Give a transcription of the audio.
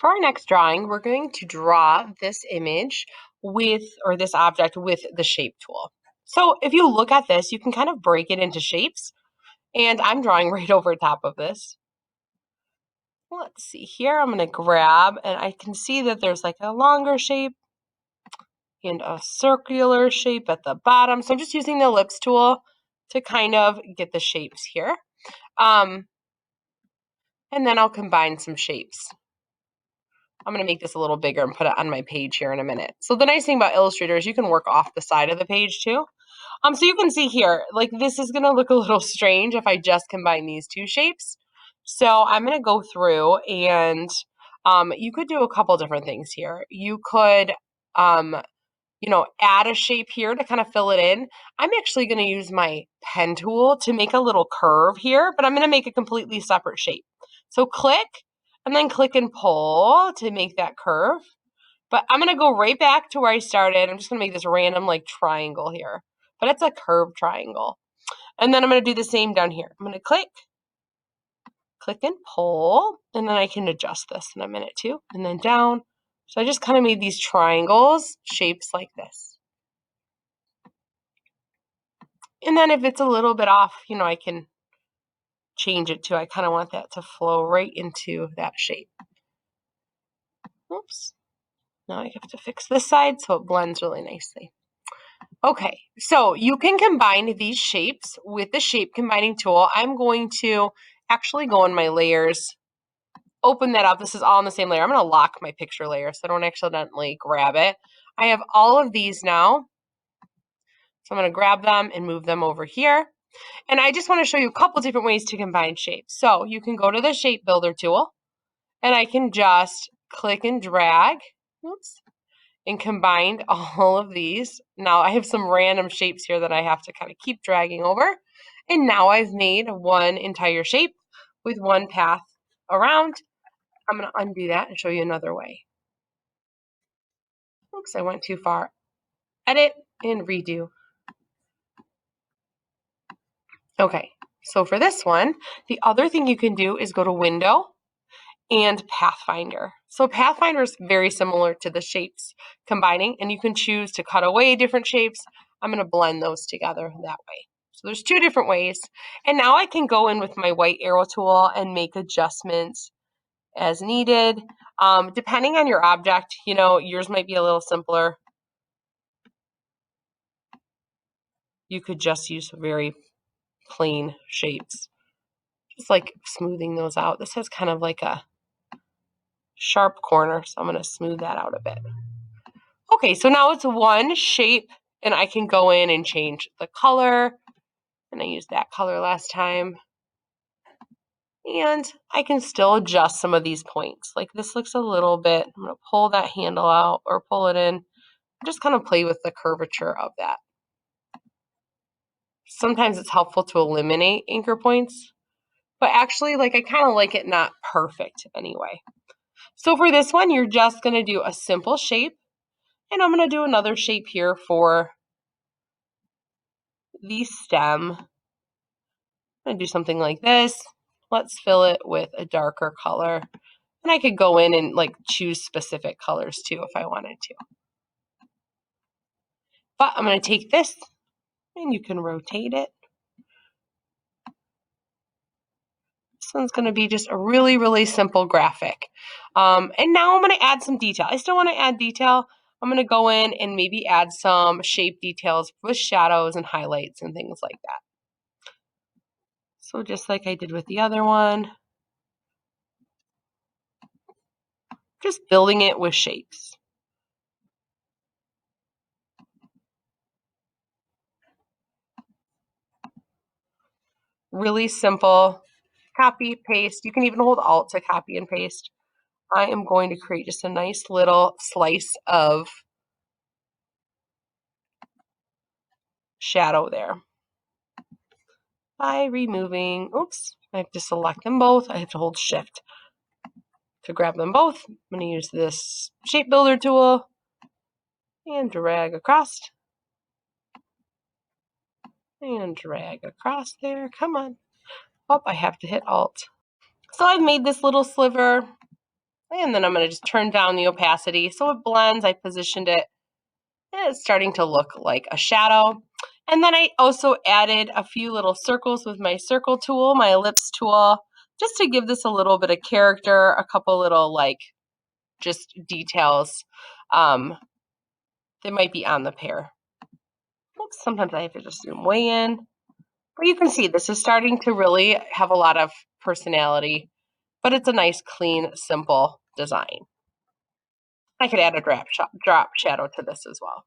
For our next drawing, we're going to draw this image or this object with the shape tool. So if you look at this, you can kind of break it into shapes, and I'm drawing right over top of this. Let's see here, I'm going to grab, and I can see that there's like a longer shape and a circular shape at the bottom. So I'm just using the ellipse tool to kind of get the shapes here. And then I'll combine some shapes. I'm going to make this a little bigger and put it on my page here in a minute. So the nice thing about Illustrator is you can work off the side of the page too. So you can see here, like this is going to look a little strange if I just combine these two shapes. So I'm going to go through and you could do a couple different things here. You could, add a shape here to kind of fill it in. I'm actually going to use my pen tool to make a little curve here, but I'm going to make a completely separate shape. So click and then click and pull to make that curve. But I'm going to go right back to where I started. I'm just going to make this random like triangle here, but it's a curved triangle. And then I'm going to do the same down here. I'm going to click and pull, and then I can adjust this in a minute too, and then down. So I just kind of made these triangles, shapes like this. And then if it's a little bit off, I can change it to, I kind of want that to flow right into that shape. Oops. Now I have to fix this side so it blends really nicely. Okay, so you can combine these shapes with the shape combining tool. I'm going to actually go in my layers, open that up. This is all in the same layer. I'm going to lock my picture layer so I don't accidentally grab it. I have all of these now. So I'm going to grab them and move them over here. And I just want to show you a couple different ways to combine shapes. So you can go to the shape builder tool and I can just click and drag. Oops. And combined all of these. Now I have some random shapes here that I have to kind of keep dragging over. And now I've made one entire shape with one path around. I'm going to undo that and show you another way. Oops, I went too far. Edit and redo. Okay, so for this one, the other thing you can do is go to Window and Pathfinder. So Pathfinder is very similar to the shapes combining, and you can choose to cut away different shapes. I'm going to blend those together that way. So there's two different ways. And now I can go in with my white arrow tool and make adjustments as needed. Depending on your object, yours might be a little simpler. You could just use very plain shapes. Just like smoothing those out. This has kind of like a sharp corner, so I'm going to smooth that out a bit. Okay, so now it's one shape, and I can go in and change the color, and I used that color last time. And I can still adjust some of these points. Like this looks a little bit, I'm going to pull that handle out or pull it in, just kind of play with the curvature of that. Sometimes it's helpful to eliminate anchor points, but actually, I kind of like it not perfect anyway. So for this one, you're just going to do a simple shape, and I'm going to do another shape here for the stem. I'm going to do something like this. Let's fill it with a darker color. And I could go in and choose specific colors too if I wanted to. But I'm going to take this, and you can rotate it. This one's going to be just a really, really simple graphic. And now I'm going to add some detail. I still want to add detail. I'm going to go in and maybe add some shape details with shadows and highlights and things like that. So just like I did with the other one, just building it with shapes. Really simple. Copy, paste. You can even hold Alt to copy and paste. I am going to create just a nice little slice of shadow there by removing, oops, I have to select them both. I have to hold Shift to grab them both. I'm going to use this shape builder tool and drag across. And drag across there. Come on. Oh, I have to hit Alt. So I've made this little sliver. And then I'm going to just turn down the opacity so it blends. I positioned it. And it's starting to look like a shadow. And then I also added a few little circles with my circle tool, my ellipse tool, just to give this a little bit of character, a couple little like just details that might be on the pear. Oops, sometimes I have to just zoom way in. But you can see this is starting to really have a lot of personality, but it's a nice, clean, simple design. I could add a drop shadow to this as well.